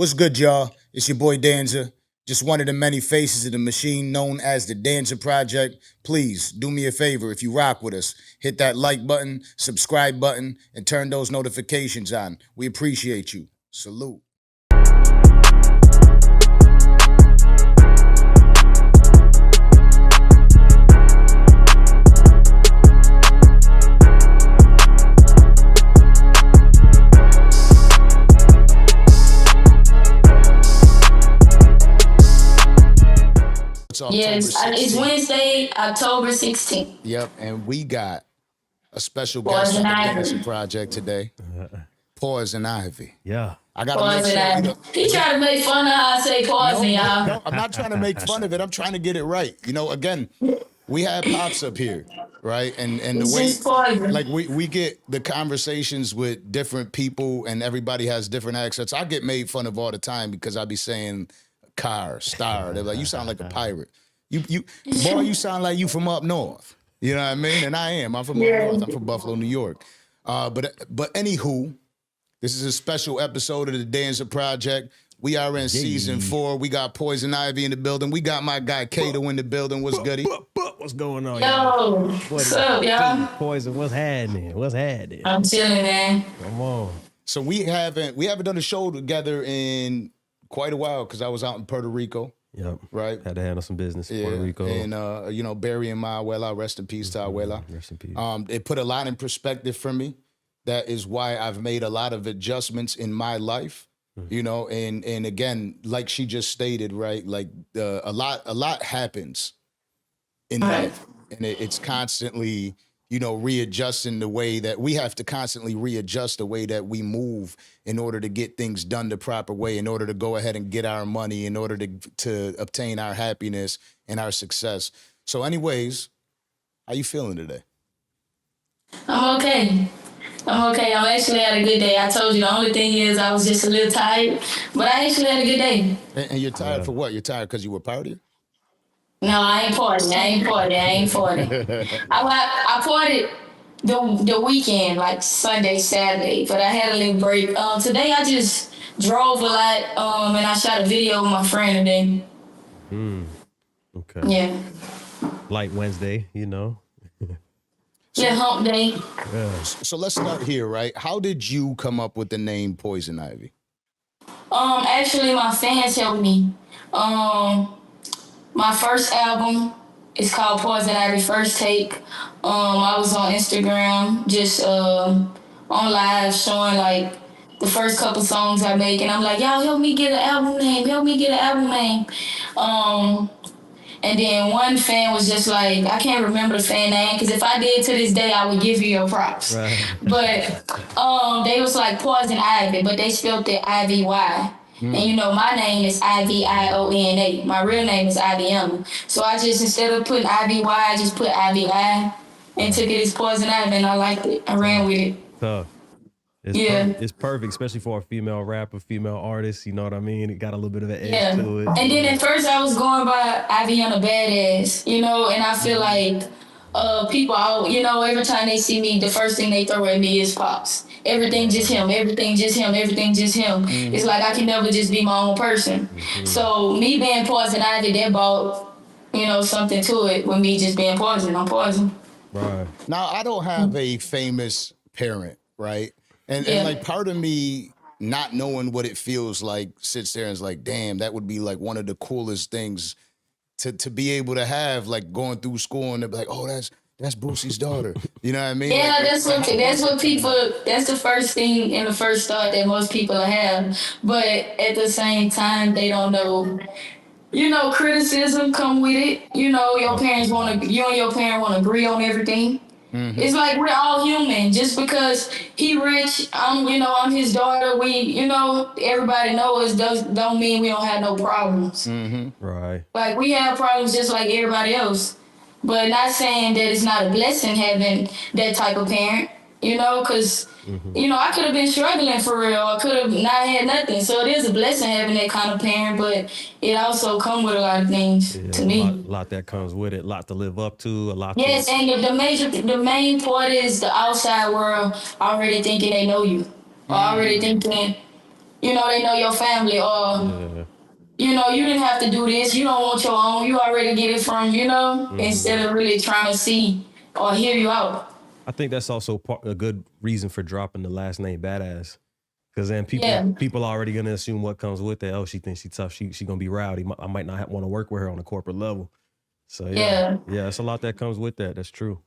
What's good, y'all? It's your boy Danza. Just one of the many faces of the machine known as the Danza Project. Please do me a favor if you rock with us. Hit that like button, subscribe button, and turn those notifications on. We appreciate you. Salute. Yes, it's Wednesday, October 16th. Yep, and we got a special guest on the Danza Project today. Poison IVI. Yeah. I gotta make sure. He tried to make fun of how I say poison, y'all. No, I'm not trying to make fun of it. I'm trying to get it right. You know, again, we had Pops up here, right? And the way, like, we get the conversations with different people and everybody has different accents. I get made fun of all the time because I be saying car, star. They're like, you sound like a pirate. Boy, you sound like you from up north. You know what I mean? And I am. I'm from up north. I'm from Buffalo, New York. But anywho, this is a special episode of the Danza Project. We are in season 4. We got Poison IVI in the building. We got my guy Kato in the building. What's goody? What's going on? Yo, what's up, y'all? Poison, what's happening? What's happening? I'm chilling, man. Come on. So we haven't done a show together in quite a while because I was out in Puerto Rico. Yep. Right. Had to handle some business in Puerto Rico. And burying my abuela, rest in peace to abuela. Rest in peace. It put a lot in perspective for me. That is why I've made a lot of adjustments in my life. You know, and again, like she just stated, right? Like a lot happens in life, and it's constantly, readjusting the way that we have to constantly readjust the way that we move in order to get things done the proper way, in order to go ahead and get our money, in order to obtain our happiness and our success. So anyways, how you feeling today? I'm okay. I'm actually had a good day. I told you the only thing is I was just a little tired, but I actually had a good day. And you're tired for what? You're tired because you were partying? No, I ain't partying. I partied the weekend, like Sunday, Saturday, but I had a little break. Today I just drove a lot, and I shot a video with my friend today. Okay. Yeah. Light Wednesday, Yeah, hump day. Yeah. So let's start here, right? How did you come up with the name Poison IVI? Actually, my fans helped me. My first album is called Poison IVI First Take. I was on Instagram, just on live, showing like the first couple songs I make, and I'm like, y'all help me get an album name. And then one fan was just like, I can't remember the fan name, because if I did to this day, I would give you your props. Right. But they was like Poison IVI, but they spelled it IVY. And my name is Iviona. My real name is Iviona. So I just, instead of putting IVY, I just put IVI and took it as Poison IVI, and I liked it. I ran with it. Tough. It's perfect, especially for a female rapper, female artist. You know what I mean? It got a little bit of an edge to it. And then at first I was going by Iviona Badass, and I feel like people, every time they see me, the first thing they throw at me is Pops. Everything just him. It's like I can never just be my own person. So me being Poison IVI, that brought, something to it with me just being Poison. I'm Poison. Right. Now, I don't have a famous parent, right? And like part of me not knowing what it feels like sits there and is like, damn, that would be like one of the coolest things to be able to have, like going through school and they're like, oh, that's Boosie's daughter. You know what I mean? Yeah, like, that's what people, that's the first thing and the first thought that most people have. But at the same time, they don't know. Criticism come with it. Your parents you and your parent want to agree on everything. It's like we're all human. Just because he rich, I'm his daughter. Everybody knows don't mean we don't have no problems. Right. Like we have problems just like everybody else. But not saying that it's not a blessing having that type of parent, because, I could have been struggling for real. I could have not had nothing. So it is a blessing having that kind of parent, but it also comes with a lot of things to me. A lot that comes with it, a lot to live up to, a lot Yes, to... and the main part is the outside world already thinking they know you. Or already thinking, You know, they know your family, or you know, you didn't have to do this. You don't want your own. You already get it from, you know, instead of really trying to see or hear you out. I think that's also a good reason for dropping the last name Badass. Because then people are already going to assume what comes with it. Oh, she thinks she's tough. She going to be rowdy. I might not want to work with her on a corporate level. So, yeah, it's a lot that comes with that. That's true.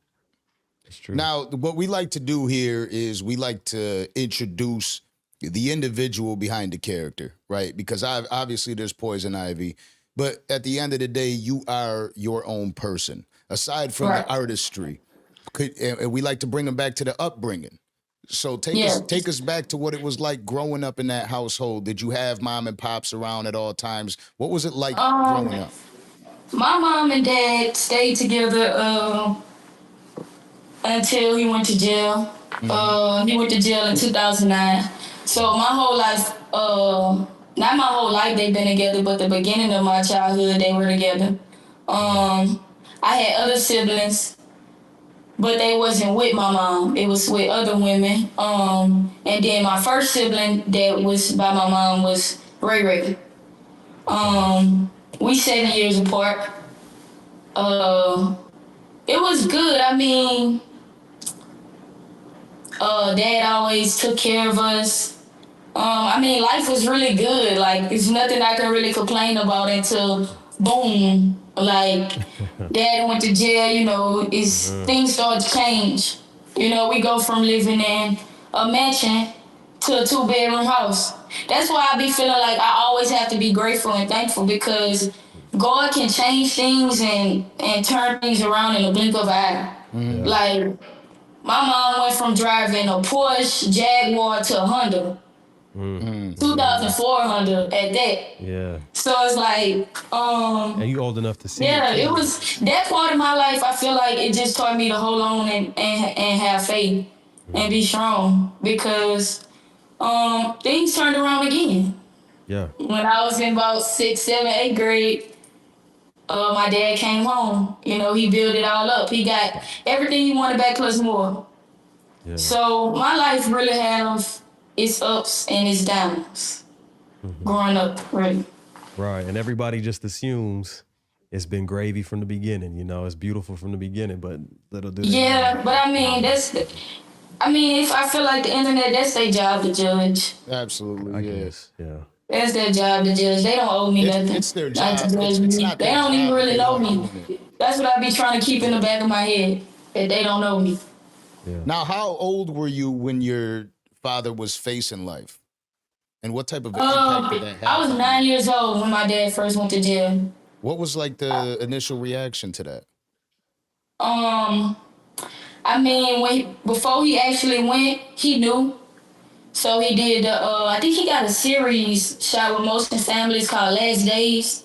That's true. Now, what we like to do here is we like to introduce the individual behind the character, right? Because obviously there's Poison Ivy, but at the end of the day, you are your own person. Aside from the artistry, and we like to bring them back to the upbringing. So take us back to what it was like growing up in that household. Did you have mom and pops around at all times? What was it like growing up? My mom and dad stayed together until he went to jail. He went to jail in 2009. So my whole life, not my whole life they've been together, but the beginning of my childhood they were together. I had other siblings, but they wasn't with my mom. It was with other women. And then my first sibling that was by my mom was Ray Ray. We 7 years apart. It was good. I mean, Dad always took care of us. I mean, life was really good. Like, it's nothing I can really complain about until boom. Like, Dad went to jail, you know, things start to change. You know, we go from living in a mansion to a 2-bedroom house. That's why I be feeling like I always have to be grateful and thankful, because God can change things and turn things around in a blink of an eye. Like, my mom went from driving a Porsche Jaguar to a Honda. 2004 Honda at that. Yeah. So it's like, and you old enough to see it was that part of my life. I feel like it just taught me to hold on and have faith and be strong, because things turned around again. Yeah. When I was in about 6th, 7th, 8th grade, my dad came home. You know, he built it all up. He got everything he wanted back plus more. Yeah. So my life really has its ups and its downs. Growing up, really. Right, and everybody just assumes it's been gravy from the beginning. You know, it's beautiful from the beginning, but little do they know. But I mean, if I feel like the internet, that's their job to judge. Absolutely, I guess, yeah. That's their job to judge. They don't owe me nothing. It's their job. Not to judge me. They don't even really know me. That's what I be trying to keep in the back of my head, that they don't know me. Yeah. Now, how old were you when your father was facing life? And what type of impact did that have? I was 9 years old when my dad first went to jail. What was like the initial reaction to that? I mean, before he actually went, he knew. So he did I think he got a series shot with most families called Last Days.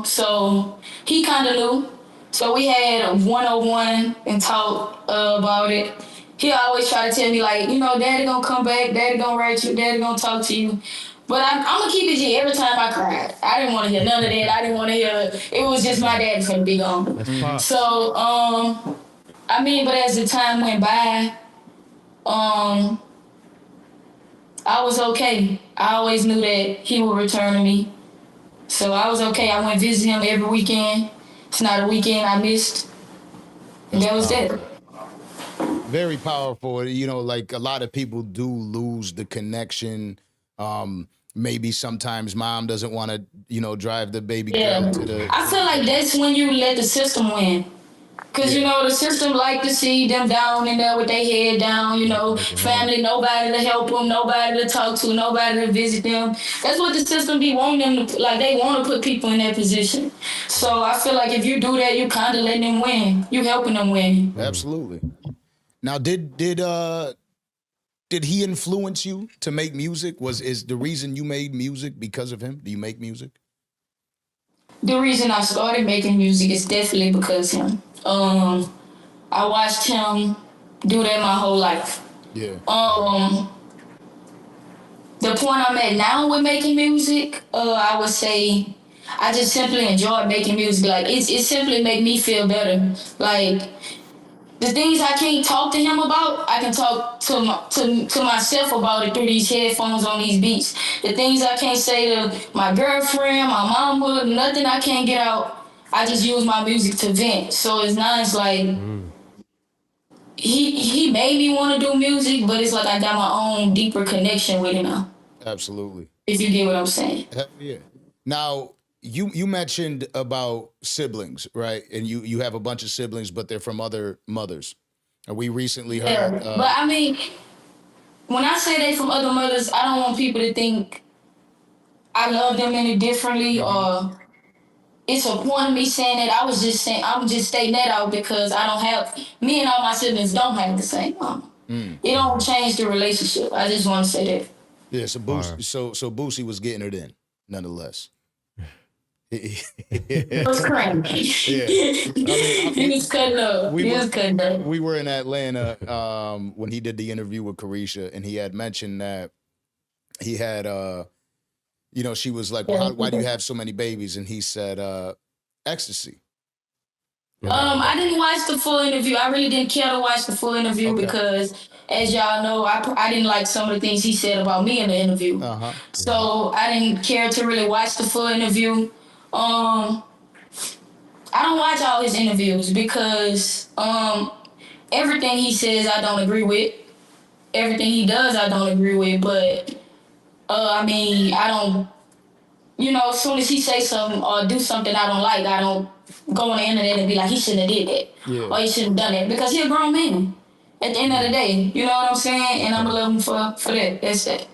So he kind of knew. So we had a 101 and talked about it. He always try to tell me, like, you know, Daddy gonna come back, Daddy gonna write you, Daddy gonna talk to you. But I'm gonna keep it G. Every time I cried, I didn't want to hear none of that. I didn't want to hear. It was just my dad finna be gone. So I mean, but as the time went by, I was okay. I always knew that he would return to me. So I was okay. I went visit him every weekend. It's not a weekend I missed. And that was that. Very powerful. You know, like a lot of people do lose the connection. Maybe sometimes mom doesn't want to, you know, drive the baby girl to the... I feel like that's when you let the system win. Because, you know, the system like to see them down in there with their head down, you know, family, nobody to help them, nobody to talk to, nobody to visit them. That's what the system be wanting them to, like, they want to put people in that position. So I feel like if you do that, you kind of letting them win. You helping them win. Absolutely. Now, did he influence you to make music? Is the reason you made music because of him? Do you make music? The reason I started making music is definitely because of him. I watched him do that my whole life. Yeah. The point I'm at now with making music, I would say I just simply enjoy making music. Like, it simply make me feel better. Like, the things I can't talk to him about, I can talk to myself about it through these headphones on these beats. The things I can't say to my girlfriend, my mama, nothing I can't get out, I just use my music to vent. So it's not like he made me want to do music, but it's like I got my own deeper connection with it now. Absolutely. If you get what I'm saying. Hell yeah. Now, you mentioned about siblings, right? And you have a bunch of siblings, but they're from other mothers. And we recently heard. Yeah, but I mean, when I say they from other mothers, I don't want people to think I love them any differently or it's a point of me saying that. I'm just stating that out because I don't have, me and all my siblings don't have the same mama. It don't change the relationship. I just want to say that. Yeah, so Boosie was getting it in, nonetheless. It was crazy. Yeah. He was cutting up. We were in Atlanta when he did the interview with Caresha, and he had mentioned that he had, she was like, well, why do you have so many babies? And he said, ecstasy. I didn't watch the full interview. I really didn't care to watch the full interview because, as y'all know, I didn't like some of the things he said about me in the interview. So I didn't care to really watch the full interview. I don't watch all his interviews because everything he says I don't agree with. Everything he does I don't agree with. But I mean, I don't. As soon as he say something or do something I don't like, I don't go on the internet and be like, he shouldn't have did that. Or he shouldn't have done that. Because he a grown man at the end of the day. You know what I'm saying? And I'm going to love him for that. That's that.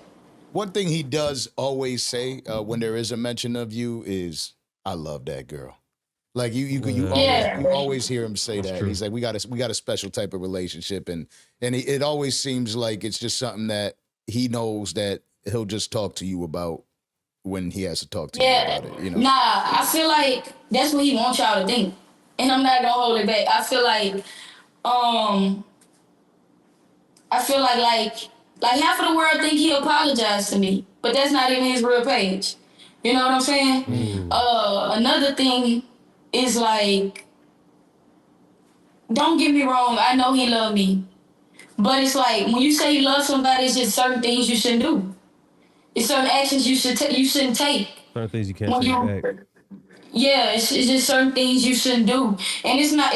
One thing he does always say when there is a mention of you is, I love that girl. Like you always hear him say that. True. He's like, we got a special type of relationship. And it always seems like it's just something that he knows that he'll just talk to you about when he has to talk to you about it, Nah, I feel like that's what he wants y'all to think. And I'm not gonna hold it back. I feel like half of the world think he apologized to me, but that's not even his real page. You know what I'm saying? Another thing is like, don't get me wrong, I know he loved me. But it's like, when you say you love somebody, it's just certain things you shouldn't do. It's certain actions you shouldn't take. Certain things you can't take back. Yeah, it's just certain things you shouldn't do. And it's not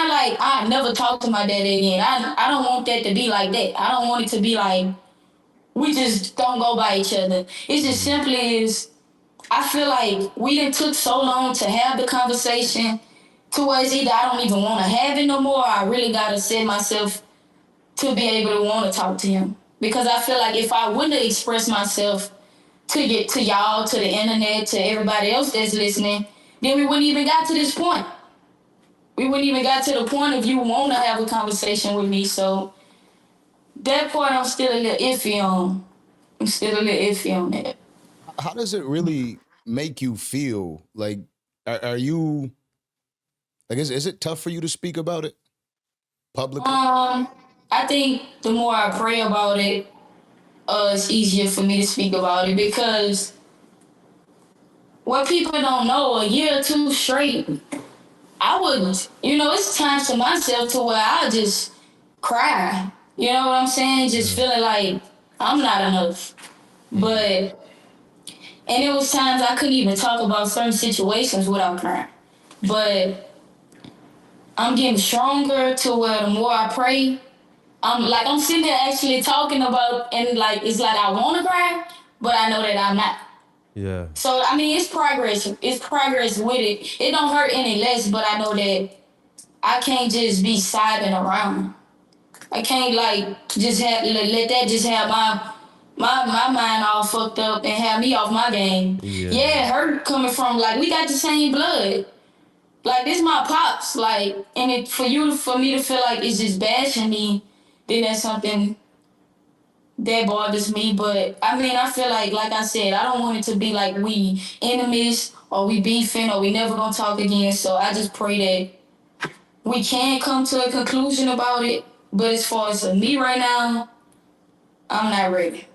like I never talk to my daddy again. I don't want that to be like that. I don't want it to be like we just don't go by each other. It's just simply is, I feel like we done took so long to have the conversation to where it's either I don't even want to have it no more, or I really got to set myself to be able to want to talk to him. Because I feel like if I wouldn't have expressed myself to y'all, to the internet, to everybody else that's listening, then we wouldn't even got to this point. We wouldn't even got to the point of you want to have a conversation with me. So that part I'm still a little iffy on. That. How does it really make you feel? Like, are you, like, is it tough for you to speak about it publicly? I think the more I pray about it, it's easier for me to speak about it because what people don't know, a year or two straight, I wouldn't. It's times to myself to where I just cry. You know what I'm saying? Just feeling like I'm not enough. And it was times I couldn't even talk about certain situations without crying. But I'm getting stronger to where the more I pray, I'm sitting there actually talking about, and like, it's like I want to cry, but I know that I'm not. Yeah. So, I mean, it's progress. It's progress with it. It don't hurt any less, but I know that I can't just be sobbing around. I can't, like, just let that just have my mind all fucked up and have me off my game. Yeah, her coming from, like, we got the same blood. Like, this my pops. Like, and for me to feel like it's just bashing me, then that's something that bothers me. But I mean, I feel like I said, I don't want it to be like we enemies or we beefing or we never gonna talk again. So I just pray that we can come to a conclusion about it. But as far as me right now, I'm not ready.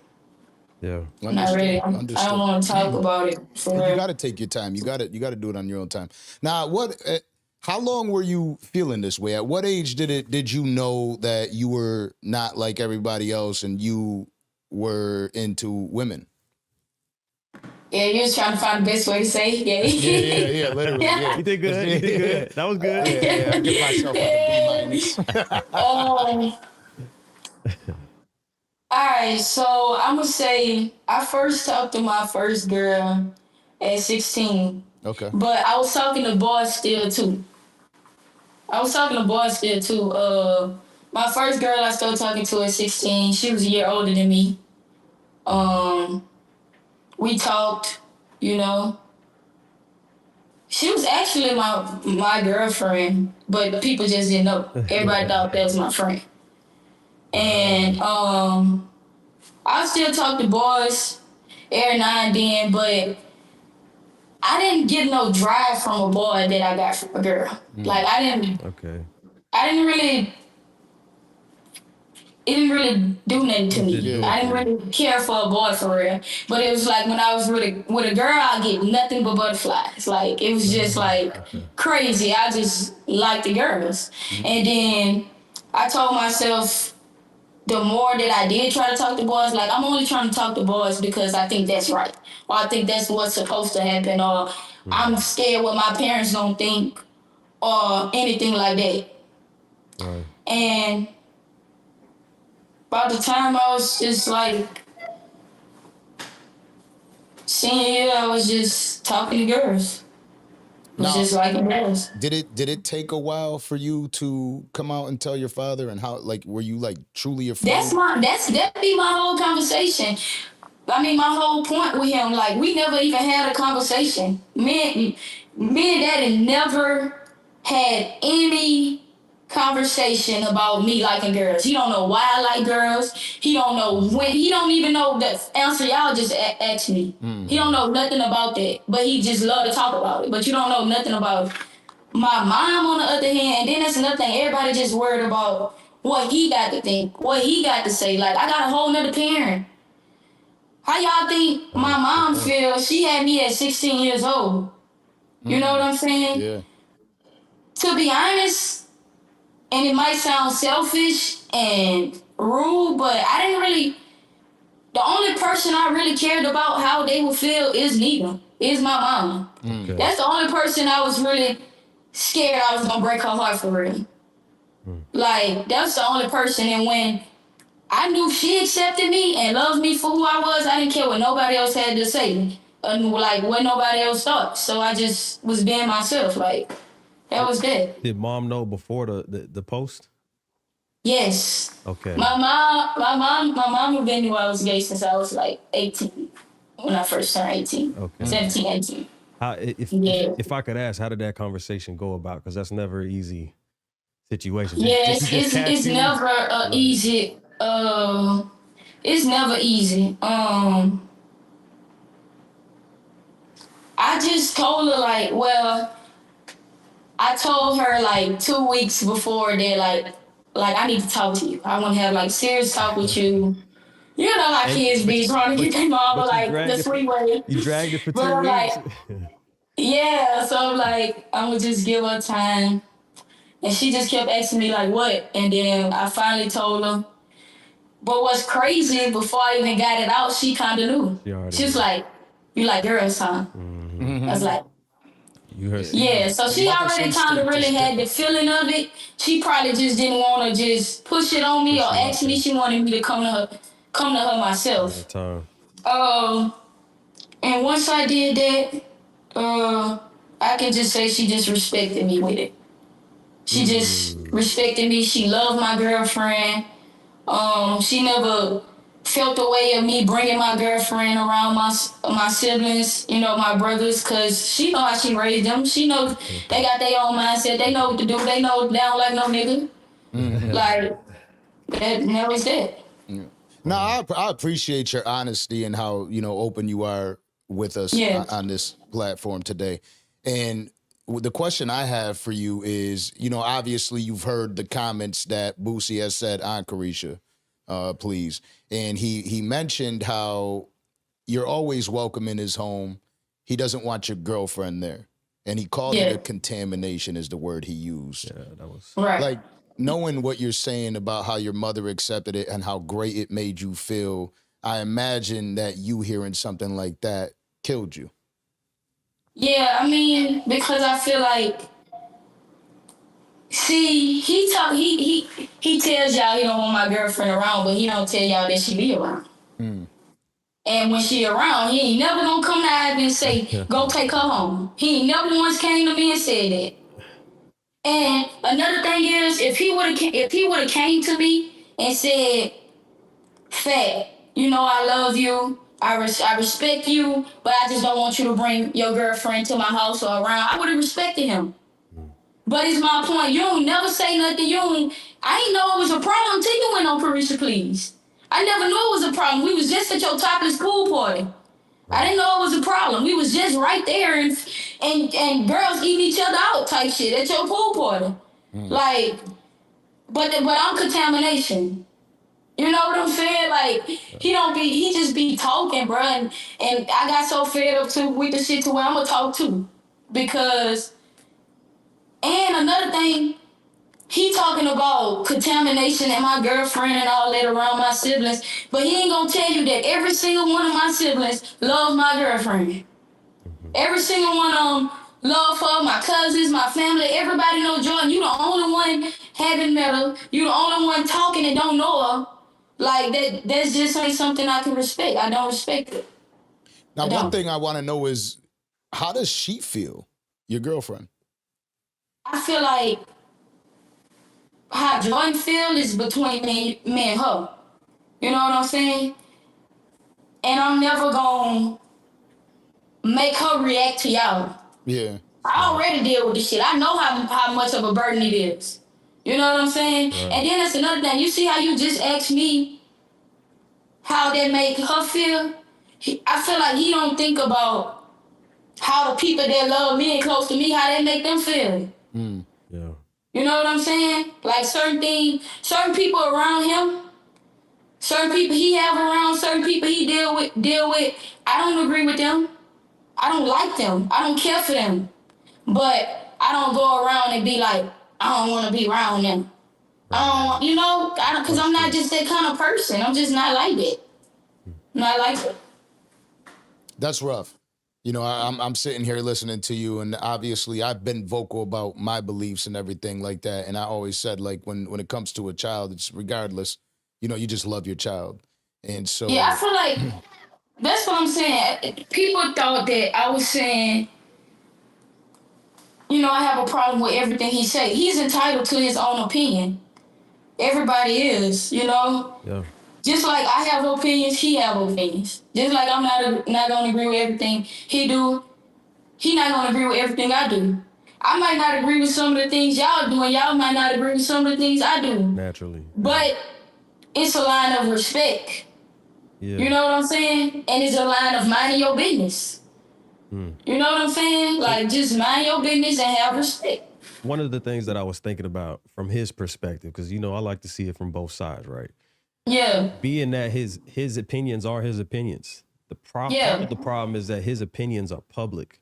Yeah, I'm not ready. I don't want to talk about it. You got to take your time. You got to do it on your own time. Now, How long were you feeling this way? At what age did you know that you were not like everybody else and you were into women? Yeah, you was trying to find the best way to say it. Yeah, literally. Yeah. You did good. You did good. That was good. Yeah, I give myself like a B-. All right, so I'm gonna say I first talked to my first girl at 16. Okay. But I was talking to boys still too. My first girl I started talking to at 16. She was a year older than me. We talked, you know. She was actually my girlfriend, but the people just didn't know. Everybody thought that was my friend. And I still talk to boys every now and then, but I didn't get no drive from a boy that I got from a girl. Like I didn't really. It didn't really do nothing to me. Yeah. I didn't really care for a boy for real. But it was like when I was really with a girl, I get nothing but butterflies. Like it was just like crazy. I just liked the girls. And then I told myself the more that I did try to talk to boys, like I'm only trying to talk to boys because I think that's right. Or I think that's what's supposed to happen. Or I'm scared what my parents don't think. Or anything like that. Right. And by the time I was just like senior year, I was just talking to girls. It was just like girls. Did it take a while for you to come out and tell your father, and how, like, were you like truly afraid? That'd be my whole conversation. I mean, my whole point with him, like we never even had a conversation. Me and Daddy never had any conversation about me liking girls. He don't know why I like girls. He don't know when. He don't even know the answer y'all just asked me. He don't know nothing about that, but he just love to talk about it. But you don't know nothing about it. My mom, on the other hand, and then that's another thing. Everybody just worried about what he got to think, what he got to say. Like I got a whole nother parent. How y'all think my mom feels? She had me at 16 years old. You know what I'm saying? Yeah. To be honest, and it might sound selfish and rude, but the only person I really cared about how they would feel is my mama. Okay. That's the only person I was really scared I was gonna break her heart for real. Like, that's the only person, and when I knew she accepted me and loved me for who I was, I didn't care what nobody else had to say, like what nobody else thought. So I just was being myself, like, that was that. Did mom know before the post? Yes. Okay. My mom been knew I was gay since I was like 18. When I first turned 18. Okay. 17, 18. If I could ask, how did that conversation go about? Because that's never an easy situation. Yes, it's never easy. It's never easy. I just told her I told her like 2 weeks before that like I need to talk to you. I want to have like serious talk with you. You know how kids be trying to get their mama like the freeway. You dragged it for 2 But I'm weeks. yeah, so I'm like, I'm gonna just give her time. And she just kept asking me like, what? And then I finally told her. But what's crazy, before I even got it out, she kind of knew. She was like, you like girls, huh? I was like, you heard. Yeah, so she already kind of really had the feeling of it. She probably just didn't want to just push it on me or ask me. She wanted me to come to her myself. And once I did that, I can just say she just respected me with it. She just respected me. She loved my girlfriend. She never felt the way of me bringing my girlfriend around my siblings, you know, my brothers, because she know how she raised them. She knows they got their own mindset. They know what to do. They know they don't like no nigga. Like, that was that. Yeah. No, I appreciate your honesty and how, you know, open you are with us on this platform today. And the question I have for you is, you know, obviously you've heard the comments that Boosie has said on Caresha, please. And he mentioned how you're always welcome in his home. He doesn't want your girlfriend there. and he called it a contamination is the word he used. Yeah, that was right. Like, knowing what you're saying about how your mother accepted it and how great it made you feel, I imagine that you hearing something like that killed you. Yeah, I mean, because I feel like, see, he tells y'all he don't want my girlfriend around, but he don't tell y'all that she be around. And when she around, he ain't never gonna come to Ivy and say, go take her home. He ain't never once came to me and said that. And another thing is, if he would have came to me and said, "Fat, you know I love you, I respect you, but I just don't want you to bring your girlfriend to my house or around," I would have respected him. But it's my point. You don't never say nothing. I ain't know it was a problem until you went on Caresha, please. I never knew it was a problem. We was just at your topless pool party. I didn't know it was a problem. We was just right there and girls eating each other out type shit at your pool party. Like, but I'm contamination. You know what I'm saying? Like, he just be talking, bro. And I got so fed up too with the shit to where I'm gonna talk too. Because, and another thing, he talking about contamination and my girlfriend and all that around my siblings, but he ain't gonna tell you that every single one of my siblings love my girlfriend. Every single one of them love her, my cousins, my family, everybody know Jordan. You the only one haven't met her. You the only one talking and don't know her. Like, that's just ain't something I can respect. I don't respect it. Now, one thing I want to know is, how does she feel, your girlfriend? I feel like how Jordan feel is between me and her. You know what I'm saying? And I'm never gonna make her react to y'all. Yeah. I already deal with this shit. I know how much of a burden it is. You know what I'm saying? Right. And then that's another thing. You see how you just asked me how that make her feel? I feel like he don't think about how the people that love me and close to me, how they make them feel. Yeah. You know what I'm saying? Like certain people around him, certain people he have around, certain people he deal with, I don't agree with them. I don't like them. I don't care for them. But I don't go around and be like, I don't want to be around them. I don't, because I'm not just that kind of person. I'm just not like that. Not like it. That's rough. You know, I'm sitting here listening to you, and obviously I've been vocal about my beliefs and everything like that. And I always said, like, when it comes to a child, it's regardless, you just love your child. And so... Yeah, I feel like that's what I'm saying. People thought that I was saying, I have a problem with everything he say. He's entitled to his own opinion. Everybody is, Yeah. Just like I have opinions, he have opinions. Just like I'm not gonna agree with everything he do, he not gonna agree with everything I do. I might not agree with some of the things y'all do, and y'all might not agree with some of the things I do. Naturally. But it's a line of respect. Yeah. You know what I'm saying? And it's a line of minding your business. You know what I'm saying? Like, just mind your business and have respect. One of the things that I was thinking about from his perspective, because, I like to see it from both sides, right? Yeah. Being that his opinions are his opinions. Part of the problem is that his opinions are public.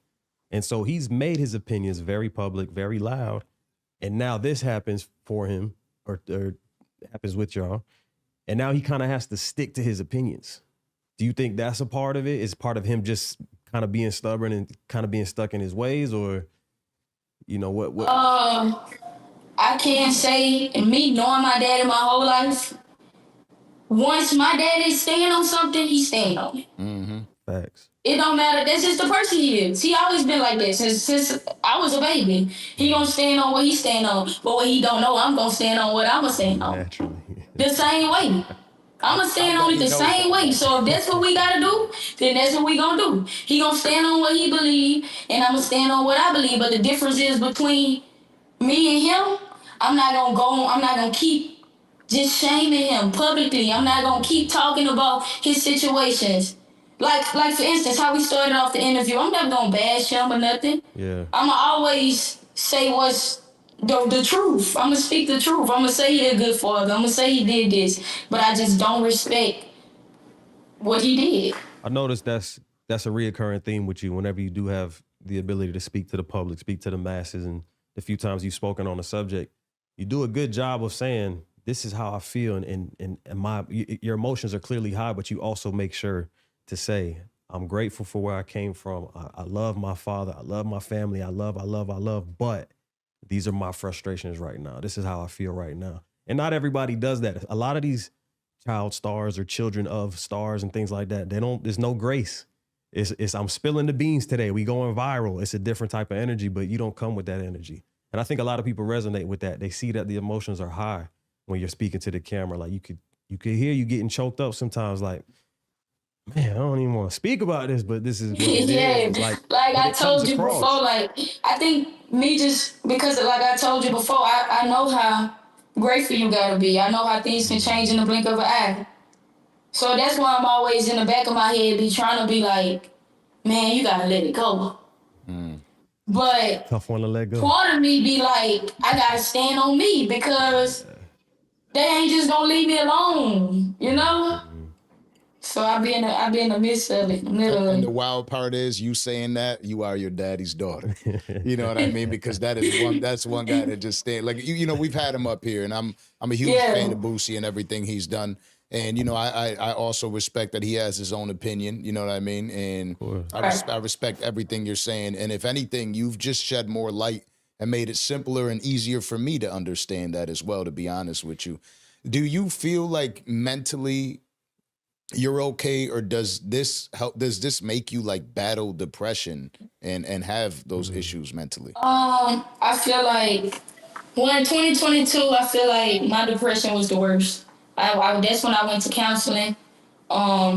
And so he's made his opinions very public, very loud. And now this happens for him, or happens with y'all. And now he kind of has to stick to his opinions. Do you think that's a part of it? Is part of him just kind of being stubborn and kind of being stuck in his ways, or, what? I can't say, me knowing my daddy my whole life, once my daddy stand on something, he stand on it. Mm-hmm. Facts. It don't matter. That's just the person he is. He always been like that since I was a baby. He gonna stand on what he stand on. But what he don't know, I'm gonna stand on what I'm gonna stand on. Naturally. The same way. I'm gonna stand on it the same way. So if that's what we gotta do, then that's what we gonna do. He gonna stand on what he believe, and I'm gonna stand on what I believe. But the difference is between me and him, I'm not gonna keep just shaming him publicly. I'm not gonna keep talking about his situations. Like for instance, how we started off the interview, I'm never gonna bash him or nothing. Yeah. I'ma always say what's the truth. I'm gonna speak the truth. I'm gonna say he a good father. I'm gonna say he did this, but I just don't respect what he did. I noticed that's a reoccurring theme with you. Whenever you do have the ability to speak to the public, speak to the masses, and the few times you've spoken on the subject, you do a good job of saying, this is how I feel, and your emotions are clearly high, but you also make sure to say, I'm grateful for where I came from. I love my father. I love my family. I love, but these are my frustrations right now. This is how I feel right now. And not everybody does that. A lot of these child stars or children of stars and things like that, there's no grace. It's I'm spilling the beans today. We going viral. It's a different type of energy, but you don't come with that energy. And I think a lot of people resonate with that. They see that the emotions are high when you're speaking to the camera. Like you could hear you getting choked up sometimes, like, man, I don't even want to speak about this, but this is what it is. Like I told you before, like, I think me just because, like I told you before, I know how grateful you gotta be. I know how things can change in the blink of an eye. So that's why I'm always in the back of my head be trying to be like, man, you gotta let it go. But tough one to let go. Part of me be like, I gotta stand on me because they ain't just gonna leave me alone, you know? So I be in the midst of it, middle of it. And the wild part is, you saying that you are your daddy's daughter. You know what I mean? Because that's one guy that just stay like you know, we've had him up here, and I'm a huge fan of Boosie and everything he's done. And you know, I also respect that he has his own opinion. You know what I mean? And I respect everything you're saying. And if anything, you've just shed more light and made it simpler and easier for me to understand that as well. To be honest with you, do you feel like mentally you're okay, or does this help? Does this make you like battle depression and have those issues mentally? I feel like in 2022, I feel like my depression was the worst. That's when I went to counseling.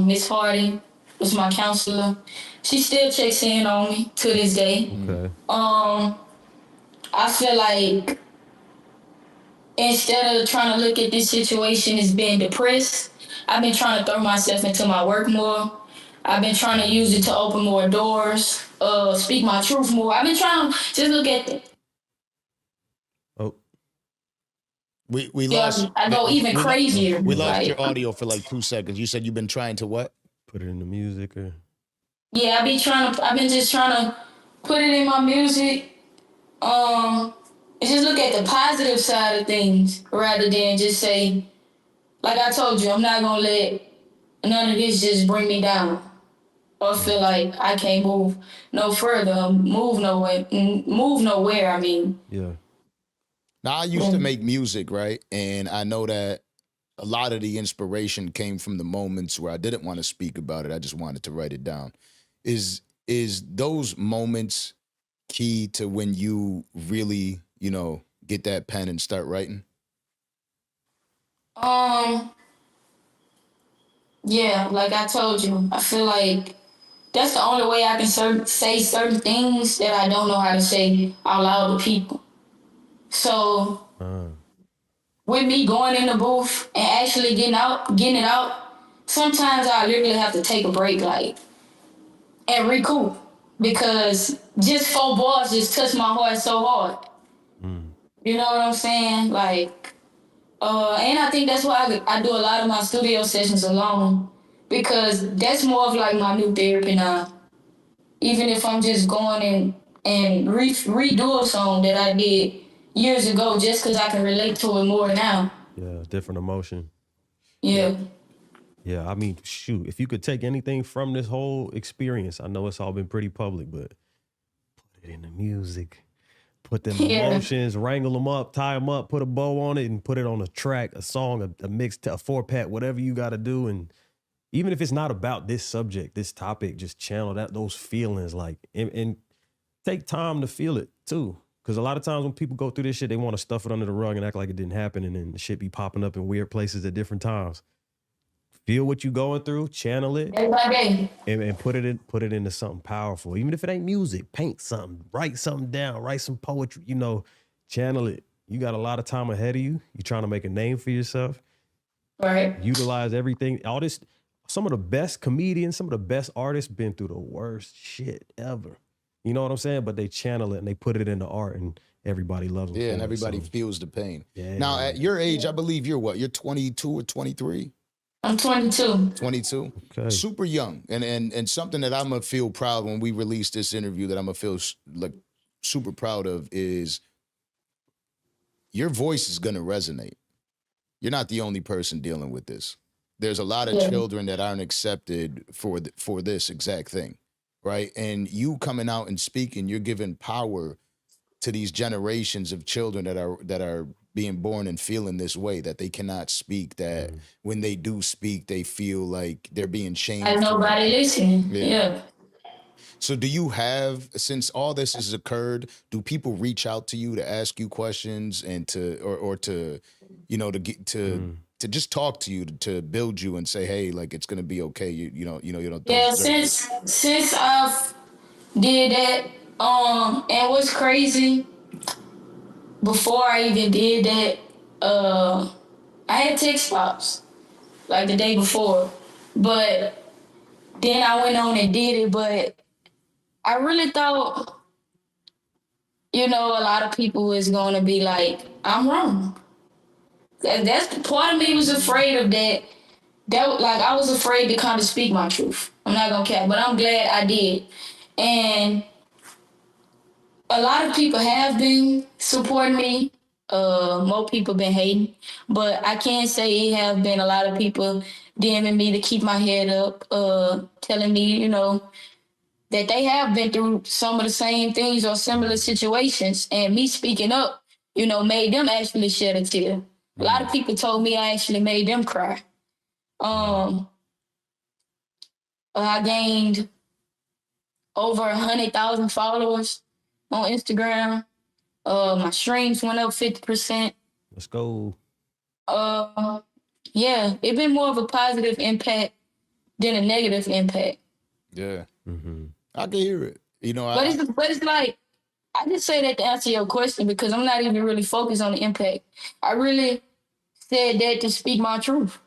Miss Hardy was my counselor. She still checks in on me to this day. Okay. I feel like instead of trying to look at this situation as being depressed, I've been trying to throw myself into my work more. I've been trying to use it to open more doors, speak my truth more. I've been trying to just look at We lost. I go even crazier. We lost your audio for like 2 seconds. You said you've been trying to what? Put it in the music, or yeah, I've been just trying to put it in my music. And just look at the positive side of things rather than just say, like I told you, I'm not gonna let none of this just bring me down or feel like I can't move no further, move nowhere. I mean, yeah. Now, I used to make music, right? And I know that a lot of the inspiration came from the moments where I didn't want to speak about it. I just wanted to write it down. Is those moments key to when you really, you know, get that pen and start writing? Yeah, like I told you, I feel like that's the only way I can say certain things that I don't know how to say out loud to people. So with me going in the booth and actually getting it out, sometimes I literally have to take a break, like, and recoup, because just 4 bars just touch my heart so hard. You know what I'm saying? Like, and I think that's why I do a lot of my studio sessions alone, because that's more of like my new therapy now. Even if I'm just going and redo a song that I did years ago, just because I can relate to it more now. Yeah, different emotion. Yeah. Yeah, I mean, shoot, if you could take anything from this whole experience, I know it's all been pretty public, but put it in the music. Put them emotions, wrangle them up, tie them up, put a bow on it, and put it on a track, a song, a mix, a 4-pack, whatever you got to do. And even if it's not about this subject, this topic, just channel those feelings, like, and take time to feel it too. Because a lot of times when people go through this shit, they want to stuff it under the rug and act like it didn't happen, and then the shit be popping up in weird places at different times. Feel what you going through, channel it, and put it into something powerful. Even if it ain't music, paint something, write something down, write some poetry, you know, channel it. You got a lot of time ahead of you. You're trying to make a name for yourself. Right. Utilize everything. All this, some of the best comedians, some of the best artists been through the worst shit ever. You know what I'm saying? But they channel it and they put it into art, and everybody loves it. Yeah, and everybody feels the pain. Yeah. Now, at your age, I believe you're what? You're 22 or 23? I'm 22. 22. Okay. Super young. And something that I'm gonna feel proud when we release this interview that I'm gonna feel like super proud of is your voice is gonna resonate. You're not the only person dealing with this. There's a lot of children that aren't accepted for this exact thing, right? And you coming out and speaking, you're giving power to these generations of children that are being born and feeling this way, that they cannot speak, that when they do speak, they feel like they're being shamed. Like nobody listening. Yeah. So do you have, since all this has occurred, do people reach out to you to ask you questions and to just talk to you, to build you and say, hey, like it's gonna be okay. You don't. Yeah, since I've did that, and what's crazy, before I even did that, I had text pops like the day before, but then I went on and did it. But I really thought, a lot of people was gonna be like, I'm wrong. That's the part of me was afraid of that. I was afraid to kind of speak my truth. I'm not gonna cap, but I'm glad I did. And a lot of people have been supporting me. More people been hating, but I can't say it have been a lot of people DMing me to keep my head up, telling me, that they have been through some of the same things or similar situations, and me speaking up, made them actually shed a tear. A lot of people told me I actually made them cry. I gained over 100,000 followers on Instagram. My streams went up 50%. Let's go. Yeah, it's been more of a positive impact than a negative impact. Yeah, I can hear it. But it's like, I just say that to answer your question because I'm not even really focused on the impact. I really said that to speak my truth.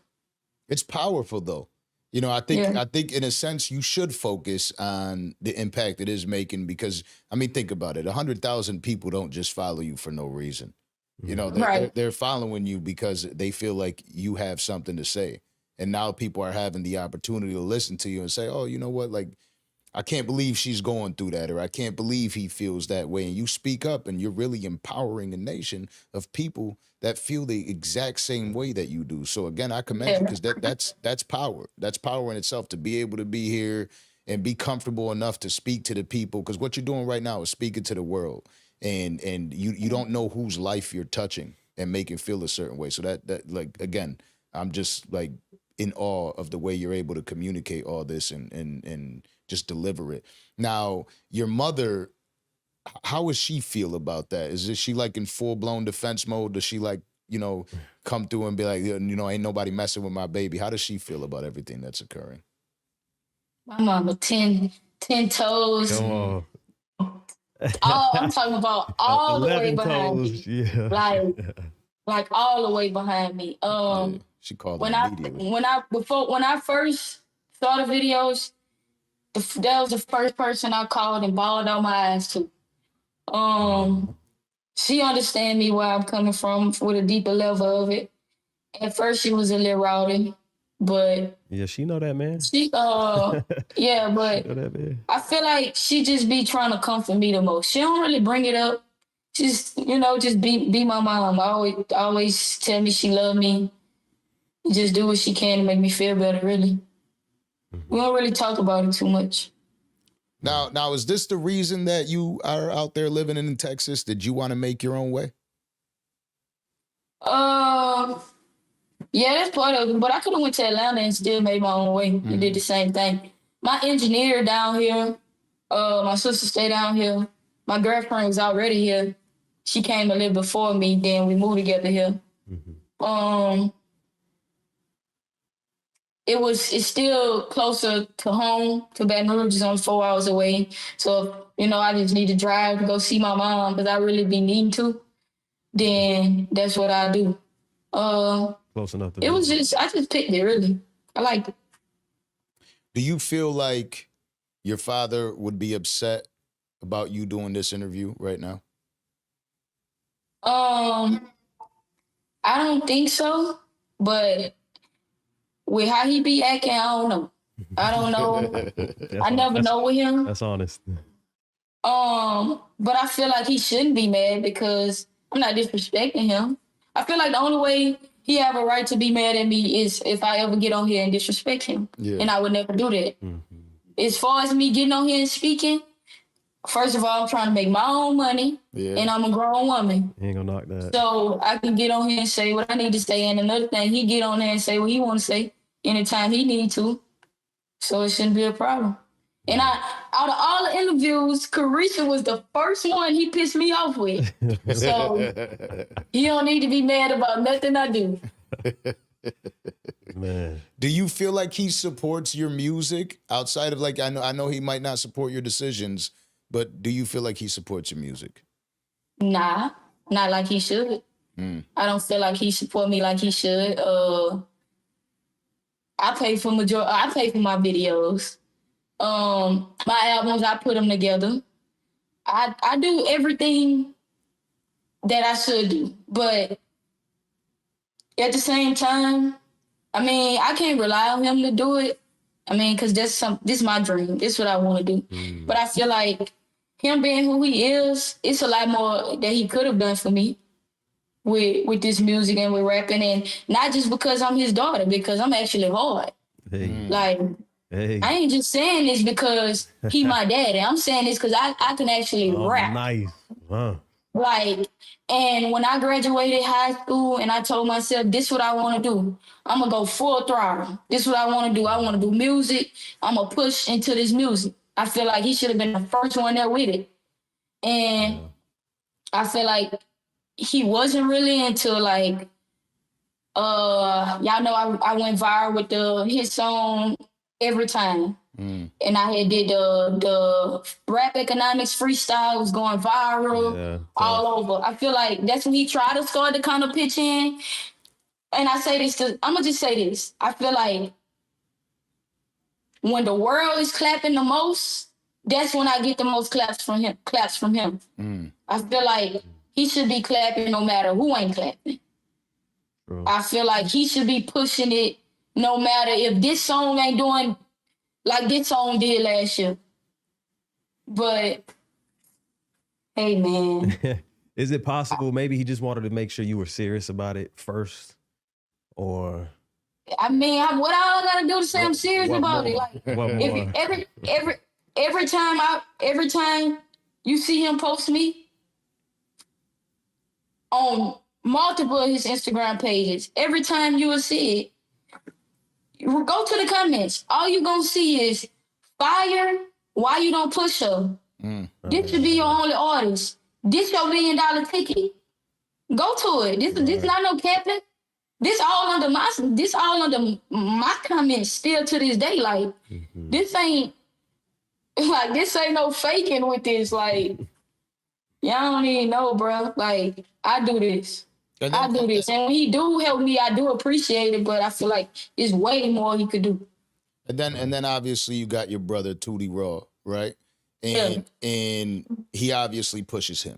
It's powerful though. I think in a sense you should focus on the impact it is making because think about it. 100,000 people don't just follow you for no reason. They're following you because they feel like you have something to say. And now people are having the opportunity to listen to you and say, oh, you know what? Like, I can't believe she's going through that, or I can't believe he feels that way. And you speak up and you're really empowering a nation of people that feel the exact same way that you do. So again, I commend you because that's power. That's power in itself to be able to be here and be comfortable enough to speak to the people. Because what you're doing right now is speaking to the world. And you don't know whose life you're touching and making feel a certain way. So that like, again, I'm just like in awe of the way you're able to communicate all this and just deliver it. Now, your mother, how does she feel about that? Is she like in full-blown defense mode? Does she like, come through and be like, ain't nobody messing with my baby? How does she feel about everything that's occurring? My mama, 10 toes. Come on. Oh, I'm talking about all the way behind me. Yeah. Like all the way behind me. She called when I first saw the videos, that was the first person I called and bawled out my eyes to. She understand me where I'm coming from with a deeper level of it. At first she was a little rowdy, but yeah, she know that, man. She yeah, but she know that, man. I feel like she just be trying to comfort me the most. She don't really bring it up. Just be my mom. Always tell me she love me. Just do what she can to make me feel better, really. We don't really talk about it too much. Now, is this the reason that you are out there living in Texas? Did you want to make your own way? Yeah, that's part of it. But I could have went to Atlanta and still made my own way and did the same thing. My engineer down here, my sister stayed down here. My girlfriend was already here. She came a little before me, then we moved together here. It's still closer to home, to Baton Rouge, is only 4 hours away. So, I just need to drive to go see my mom because I really be needing to. Then that's what I do. Close enough to I just picked it, really. I liked it. Do you feel like your father would be upset about you doing this interview right now? I don't think so, but with how he be acting, I don't know. I don't know. I never know with him. That's honest. But I feel like he shouldn't be mad because I'm not disrespecting him. I feel like the only way he have a right to be mad at me is if I ever get on here and disrespect him. Yeah. And I would never do that. As far as me getting on here and speaking, first of all, I'm trying to make my own money, and I'm a grown woman. He ain't gonna knock that. So I can get on here and say what I need to say. And another thing, he get on there and say what he want to say anytime he need to. So it shouldn't be a problem. And out of all the interviews, Caresha was the first one he pissed me off with. So you don't need to be mad about nothing I do. Man. Do you feel like he supports your music outside of like, I know he might not support your decisions, but do you feel like he supports your music? Nah, not like he should. I don't feel like he support me like he should. I pay for my videos. My albums, I put them together. I do everything that I should do, but at the same time, I mean, I can't rely on him to do it. I mean, because this is my dream. This is what I want to do. But I feel like him being who he is, it's a lot more that he could have done for me with this music and with rapping, and not just because I'm his daughter, because I'm actually hard. Like, I ain't just saying this because he my daddy. I'm saying this because I can actually rap. Nice. Like, and when I graduated high school and I told myself, this is what I want to do. I'm going to go full throttle. This is what I want to do. I want to do music. I'm going to push into this music. I feel like he should have been the first one there with it. And I feel like he wasn't really into like, y'all know I went viral with his song Every Time. And I had did the rap economics freestyle was going viral all over. I feel like that's when he tried to start to kind of pitch in. And I say this I'm gonna just say this. I feel like when the world is clapping the most, that's when I get the most claps from him. I feel like he should be clapping no matter who ain't clapping. I feel like he should be pushing it no matter if this song ain't doing like this song did last year. But, hey, man. Is it possible maybe he just wanted to make sure you were serious about it first? Or... I mean, what all I got to do to say I'm serious about it? Like, if every time you see him post me on multiple of his Instagram pages, every time you will see it, you go to the comments. All you gonna see is fire. Why you don't push her? This should be your only artist. This your $1 million ticket. Go to it. This not no capping. This all under my comments still to this day. Like this ain't no faking with this. Like y'all don't even know, bro. Like I do this. And when he do help me, I do appreciate it, but I feel like there's way more he could do. And then obviously you got your brother Tootie Raw, right? And he obviously pushes him.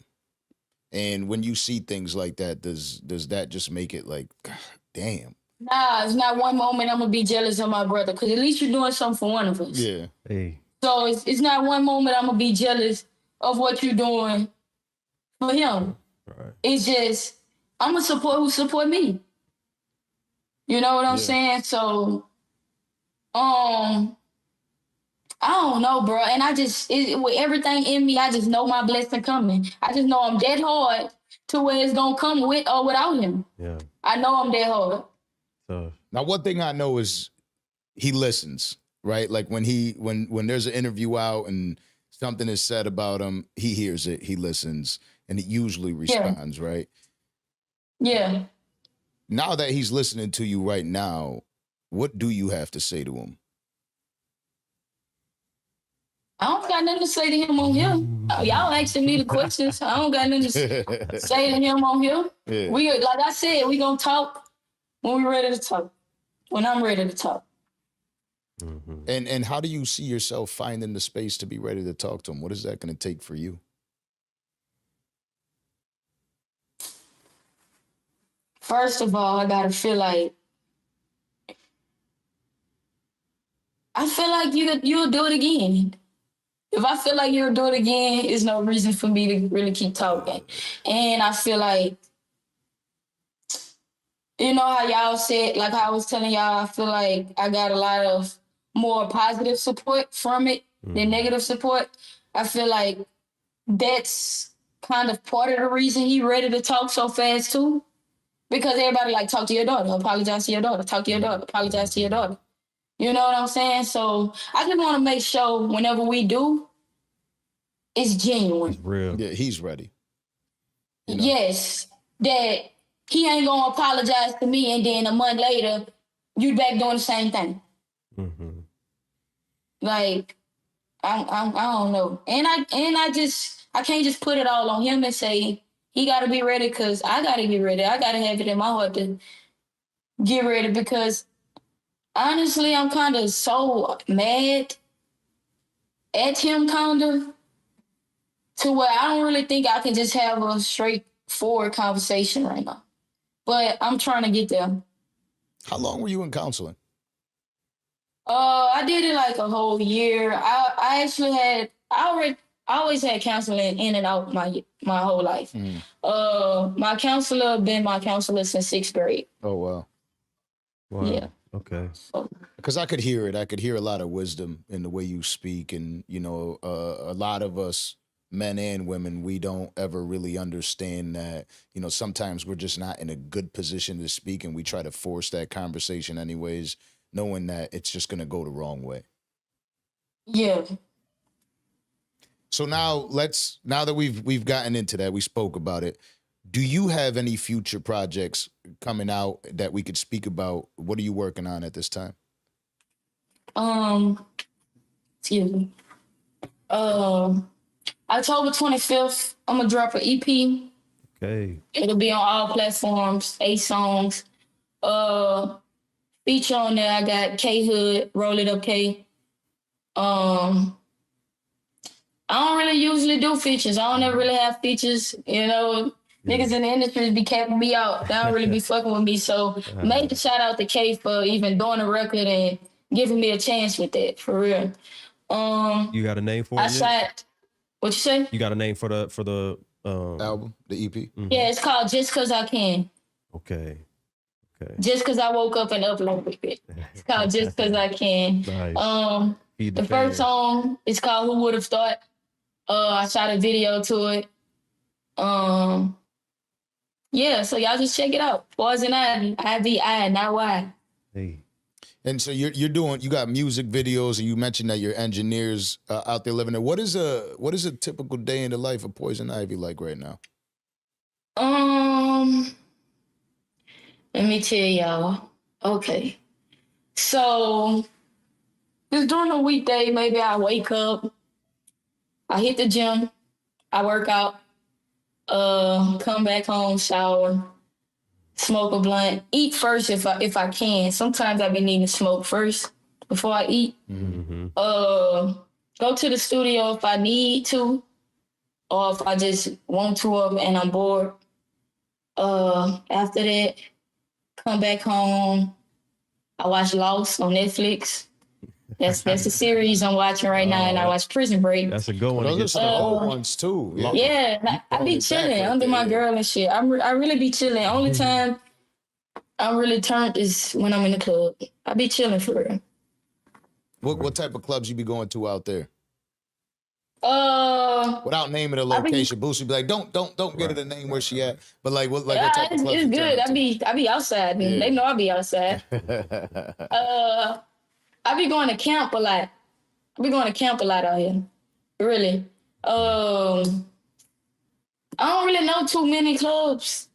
And when you see things like that, does that just make it like, God, damn? Nah, it's not one moment I'm gonna be jealous of my brother, because at least you're doing something for one of us. Yeah. Hey. So it's not one moment I'm gonna be jealous of what you're doing for him. Right. It's just I'm gonna support who support me. You know what I'm saying? So, I don't know, bro. And with everything in me, I just know my blessing coming. I just know I'm that hard to where it's gonna come with or without him. Yeah. I know I'm that hard. So now, one thing I know is he listens, right? Like when there's an interview out and something is said about him, he hears it, he listens, and he usually responds, right? Yeah. Now that he's listening to you right now, what do you have to say to him? I don't got nothing to say to him on here. Y'all asking me the questions. I don't got nothing to say to him on here. Yeah. Like I said, we gonna talk when we're ready to talk. When I'm ready to talk. Mm-hmm. And how do you see yourself finding the space to be ready to talk to him? What is that going to take for you? First of all, I gotta feel like I feel like you'll do it again. If I feel like you'll do it again, there's no reason for me to really keep talking. And I feel like, you know how y'all said, like how I was telling y'all, I feel like I got a lot of more positive support from it than negative support. I feel like that's kind of part of the reason he ready to talk so fast too. Because everybody like, talk to your daughter, apologize to your daughter, talk to your daughter, apologize to your daughter. You know what I'm saying? So I just want to make sure whenever we do, it's genuine. It's real. Yeah, he's ready. You know? Yes, that he ain't gonna apologize to me, and then a month later, you back doing the same thing. Mm-hmm. Like, I don't know, and I can't just put it all on him and say he got to be ready, because I got to get ready. I got to have it in my heart to get ready, because honestly, I'm kind of so mad at him, kind of, to where I don't really think I can just have a straightforward conversation right now. But I'm trying to get there. How long were you in counseling? I did it like a whole year. I actually had I always had counseling in and out my whole life. My counselor been my counselor since 6th grade. Oh wow. Yeah. Okay. Because I could hear it. I could hear a lot of wisdom in the way you speak, and you know, a lot of us, men and women, we don't ever really understand that, you know, sometimes we're just not in a good position to speak, and we try to force that conversation anyways, knowing that it's just going to go the wrong way. Yeah. So now that we've gotten into that, we spoke about it. Do you have any future projects coming out that we could speak about? What are you working on at this time? Excuse me. October 25th, I'm gonna drop an EP. Okay. It'll be on all platforms, 8 songs. Feature on there, I got K Hood, Roll It Up K. I don't really usually do features. I don't ever really have features, you know. Niggas in the industry be capping me out. They don't really be fucking with me. So major shout out to K for even doing a record and giving me a chance with that, for real. You got a name for it? I shot, what you say? You got a name for the Album, the EP? Mm-hmm. Yeah, it's called Just Cause I Can. Okay. Just Cause I woke up and uploaded it. It's called Just Cause I Can. Nice. The first song is called Who Would Have Thought. I shot a video to it. Yeah, so y'all just check it out. Poison IVI, not Y. Hey. And so you got music videos, and you mentioned that your engineers out there living there. What is a typical day in the life of Poison Ivy like right now? Let me tell y'all. Okay. So just during a weekday, maybe I wake up, I hit the gym, I work out, come back home, shower, smoke a blunt, eat first if I can. Sometimes I be needing to smoke first before I eat. Mm-hmm. Go to the studio if I need to, or if I just want to and I'm bored. After that, come back home. I watch Lost on Netflix. That's the series I'm watching right now, and I watch Prison Break. That's a good one. Those are the old ones too. Yeah, I be chilling under my girl and shit. I really be chilling. Only time I'm really turned is when I'm in the club. I be chilling for real. What type of clubs you be going to out there? Without naming a location, Boosie be like, don't get her the name where she at. But like what type of clubs? It's good. I be outside. Yeah. They know I be outside. I be going to camp a lot. Out here. Really. I don't really know too many clubs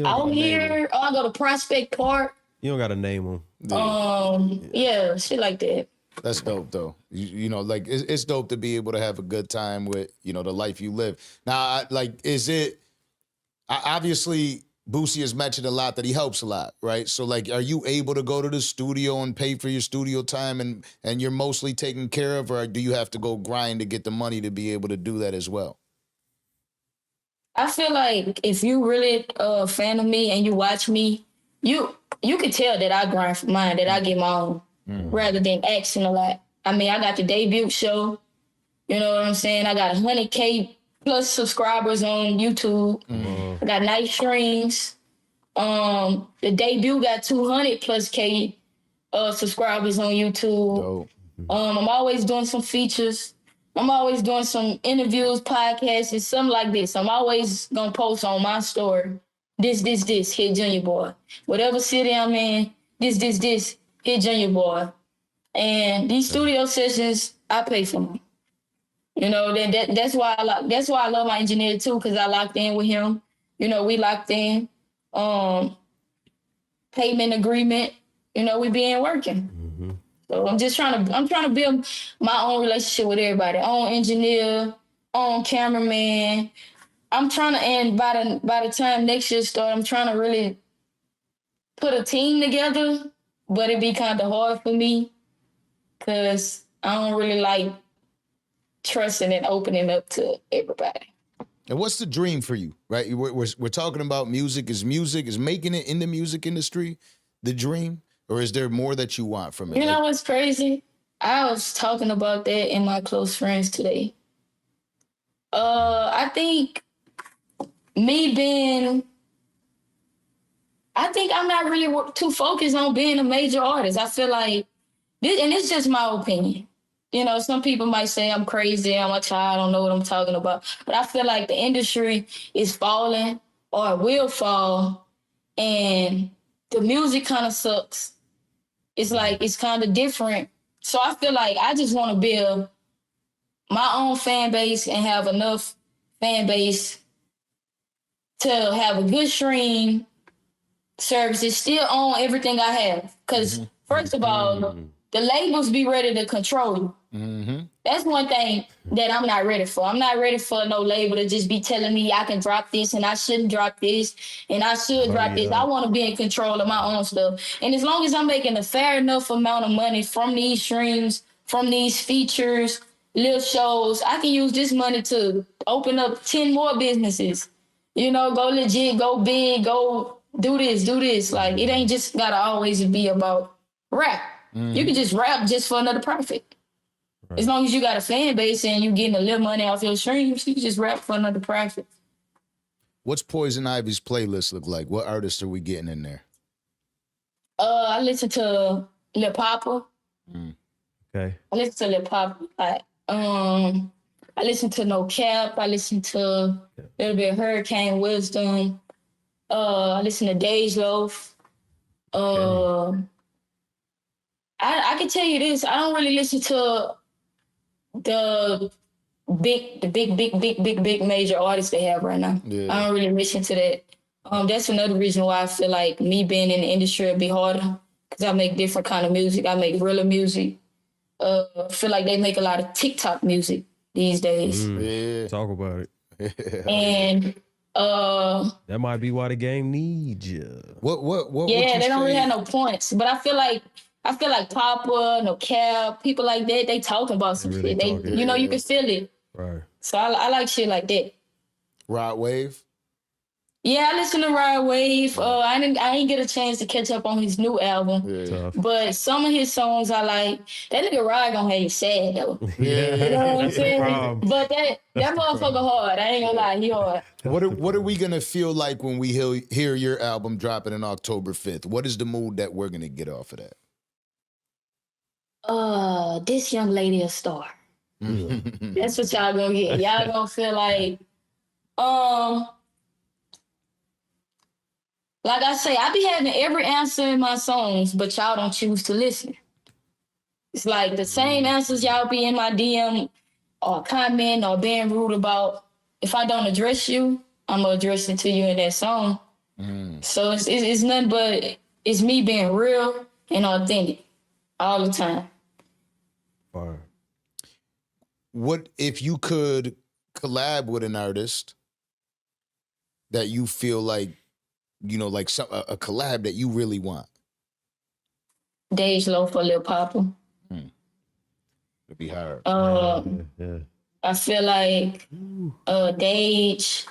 out here. I go to Prospect Park. You don't got to name them. Yeah, shit like that. That's dope, though. You know, like, it's dope to be able to have a good time with, you know, the life you live. Now, obviously, Boosie has mentioned a lot that he helps a lot, right? So, like, are you able to go to the studio and pay for your studio time and you're mostly taken care of, or do you have to go grind to get the money to be able to do that as well? I feel like if you really a fan of me and you watch me, you can tell that I grind for mine, that I get my own. rather than asking a lot. I mean, I got the debut show. You know what I'm saying? I got 100K plus subscribers on YouTube. I got nice streams. The debut got 200 plus K subscribers on YouTube. Dope. I'm always doing some features. I'm always doing some interviews, podcasts, and something like this. I'm always gonna post on my story. This, hit Junior Boy. Whatever city I'm in, this, hit Junior Boy. And these studio sessions, I pay for them. You know, that's why I love my engineer too, because I locked in with him. You know, we locked in. Payment agreement. You know, we been working. So I'm trying to build my own relationship with everybody. Own engineer, own cameraman. I'm trying to, and by the time next year start, I'm trying to really put a team together, but it be kind of hard for me because I don't really like trusting and opening up to everybody. And what's the dream for you, right? We're talking about music. Is making it in the music industry the dream? Or is there more that you want from it? You know what's crazy? I was talking about that in my close friends today. I think I'm not really too focused on being a major artist. I feel like this, and it's just my opinion. You know, some people might say I'm crazy, I'm a child, I don't know what I'm talking about. But I feel like the industry is falling or it will fall, and the music kind of sucks. It's like, it's kind of different. So I feel like I just want to build my own fan base and have enough fan base to have a good stream services, still own everything I have. Because first of all, the labels be ready to control you. That's one thing that I'm not ready for. I'm not ready for no label to just be telling me I can drop this and I shouldn't drop this and I should drop this. I want to be in control of my own stuff. And as long as I'm making a fair enough amount of money from these streams, from these features, little shows, I can use this money to open up 10 more businesses. You know, go legit, go big, go do this. Like, it ain't just got to always be about rap. You can just rap just for another profit. Right. As long as you got a fan base and you getting a little money off your streams, you can just rap for another profit. What's Poison Ivy's playlist look like? What artists are we getting in there? I listen to Lil Papa. Okay. I listen to Lil Papa. I listen to No Cap. I listen to a little bit of Hurricane Wisdom. I listen to Dej Loaf. I can tell you this. I don't really listen to the big major artists they have right now. Yeah. I don't really listen to that. That's another reason why I feel like me being in the industry would be harder, because I make different kind of music. I make realer music. I feel like they make a lot of TikTok music these days. Yeah. Talk about it. And that might be why the game needs you. What yeah, they don't really have no points. But I feel like Papa, No Cap, people like that, they talking about some really shit. They, you know, you can feel it. Right. So I like shit like that. Rod Wave? Yeah, I listen to Rod Wave. I didn't get a chance to catch up on his new album. Yeah. But some of his songs I like. That nigga Rod gonna have you sad though. Yeah. You know what I'm saying? But that motherfucker hard. I ain't gonna lie, he hard. What are we gonna feel like when we hear your album dropping on October 5th? What is the mood that we're gonna get off of that? This young lady a star. That's what y'all gonna get. Y'all gonna feel like, like I say, I be having every answer in my songs, but y'all don't choose to listen. It's like the same answers y'all be in my DM or comment or being rude about. If I don't address you, I'm gonna address it to you in that song. So it's nothing but it's me being real and authentic all the time. Fire. What if you could collab with an artist that you feel like, you know, like a collab that you really want? Dej Loaf or Lil Papa. It'd be hard. I feel like Dej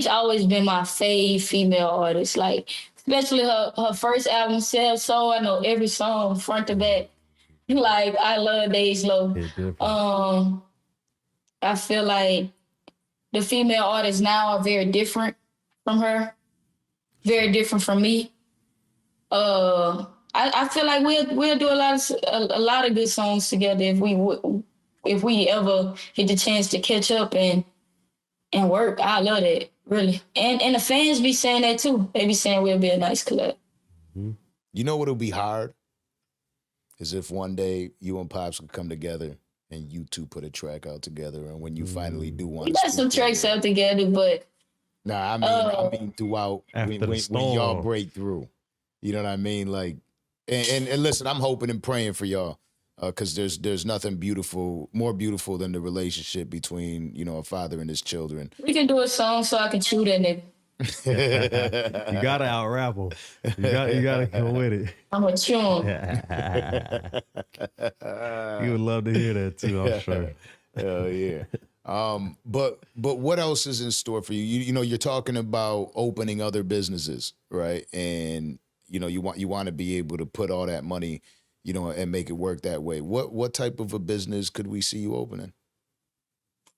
always been my fave female artist. Like, especially her first album, Sell Soul. I know every song front to back. Like, I love Days Low. I feel like the female artists now are very different from her, very different from me. I feel like we'll do a lot of good songs together if we ever get the chance to catch up and work. I love that, really. And the fans be saying that too. They be saying we'll be a nice collab. You know what'll be hard? Is if one day you and Pops could come together and you two put a track out together, and when you finally do want to got some tracks out together, but I mean throughout when y'all break through. You know what I mean? Like, and listen, I'm hoping and praying for y'all, because there's nothing more beautiful than the relationship between, you know, a father and his children. We can do a song so I can chew that nigga. You gotta out rap him. You gotta come with it. I'm a chew him. You would love to hear that too, I'm sure. Hell yeah. But what else is in store for you? You know, you're talking about opening other businesses, right? And you know, you want to be able to put all that money, you know, and make it work that way. What type of a business could we see you opening?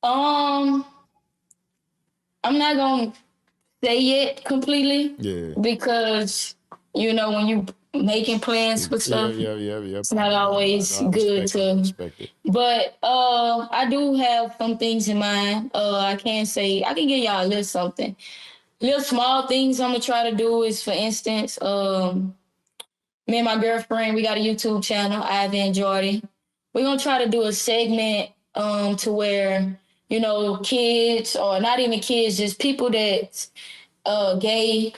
I'm not gonna say it completely. Yeah. Because, you know, when you making plans for stuff, it's not always good to. But I do have some things in mind. I can give y'all a little something. Little small things I'm gonna try to do is, for instance, me and my girlfriend, we got a YouTube channel, Ivy and Jordy. We're gonna try to do a segment to where, you know, kids, or not even kids, just people that's gay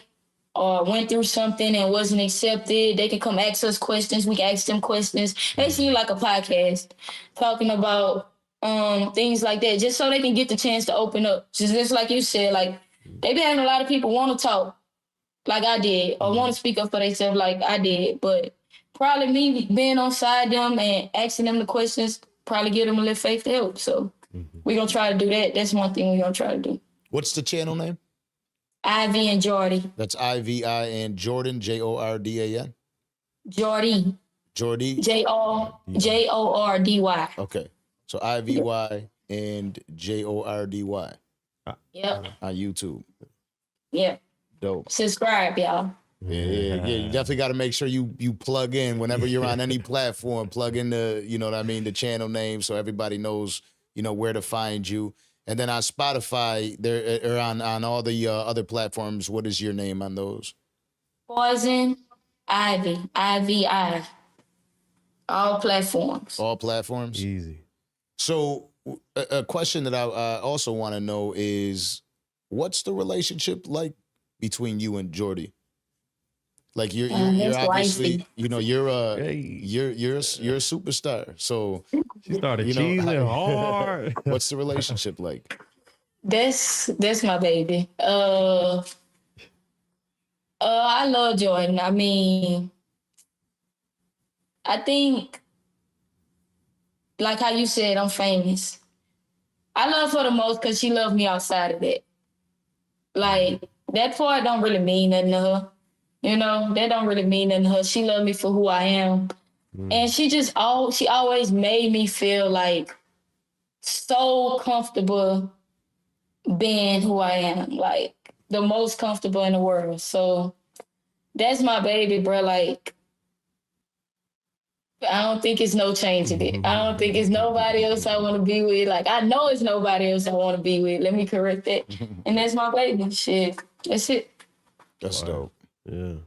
or went through something and wasn't accepted, they can come ask us questions. We can ask them questions. Basically like a podcast talking about things like that, just so they can get the chance to open up. Just like you said, like, they been having a lot of people want to talk like I did, or want to speak up for themselves like I did. But probably me being on side them and asking them the questions probably give them a little faith to help. So we're going to try to do that. That's one thing we're going to try to do. What's the channel name? Ivy and Jordy. That's IVI and Jordan, Jordan? Jordy. Jordy? Jordy. Okay. So IVY and Jordy. Yep. On YouTube. Yep. Dope. Subscribe, y'all. Yeah. You definitely got to make sure you plug in whenever you're on any platform. Plug in the, you know what I mean, the channel name, so everybody knows, you know, where to find you. And then on Spotify, or on all the other platforms, what is your name on those? Poison Ivy, IVI. All platforms. All platforms? Easy. So a question that I also want to know is, what's the relationship like between you and Jordy? Like, you're obviously, you know, you're a superstar. So she started cheesing hard. What's the relationship like? That's my baby. I love Jordan. I mean, I think, like how you said, I'm famous. I love her the most because she loved me outside of that. Like, that part don't really mean nothing to her. You know, that don't really mean nothing to her. She loved me for who I am. And she always made me feel like so comfortable being who I am, like the most comfortable in the world. So that's my baby, bro. Like, I don't think it's no changing it. I don't think it's nobody else I want to be with. Like, I know it's nobody else I want to be with. Let me correct that. And that's my baby. Shit. That's it. That's dope. Yeah.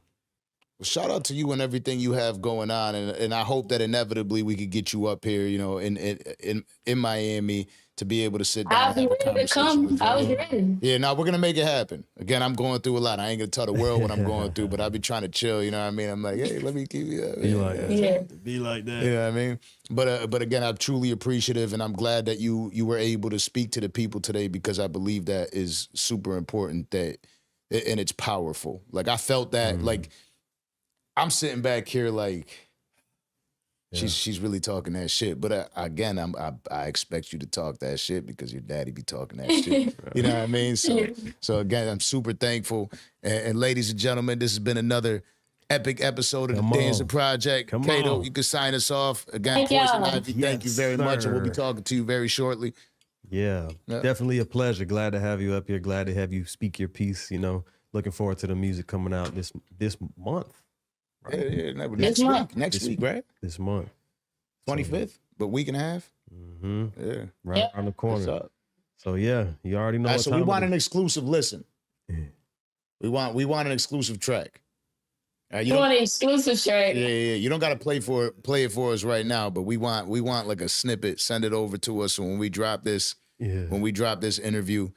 Well, shout out to you and everything you have going on, and I hope that inevitably we could get you up here, you know, in Miami, to be able to sit down. I'll be ready to come. I was ready. Yeah, no, we're gonna make it happen. Again, I'm going through a lot. I ain't gonna tell the world what I'm going through, but I'll be trying to chill. You know what I mean? I'm like, hey, let me keep you. Be like that. Yeah. Be like that. You know what I mean? But again, I'm truly appreciative, and I'm glad that you were able to speak to the people today, because I believe that is super important, and it's powerful. Like, I felt that, like, I'm sitting back here like, She's really talking that shit. But again, I expect you to talk that shit because your daddy be talking that shit. You know what I mean? So again, I'm super thankful. And ladies and gentlemen, this has been another epic episode of the Danza Project. Kato, you can sign us off. Again, Poison Ivy, thank you very much. And we'll be talking to you very shortly. Yeah, definitely a pleasure. Glad to have you up here. Glad to have you speak your piece. You know, looking forward to the music coming out this month. Right? Yeah, next week, right? This month. 25th, but week and a half. Mm-hmm. Yeah. Right around the corner. So yeah, you already know. So we want an exclusive listen. We want an exclusive track. You want an exclusive track? Yeah. You don't gotta play it for us right now, but we want like a snippet. Send it over to us. So when we drop this interview,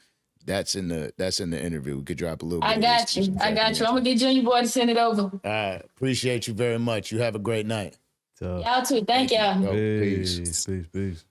that's in the interview. We could drop a little bit. I got you. I'm gonna get Junior Boy to send it over. All right. Appreciate you very much. You have a great night. Y'all too. Thank y'all. Peace.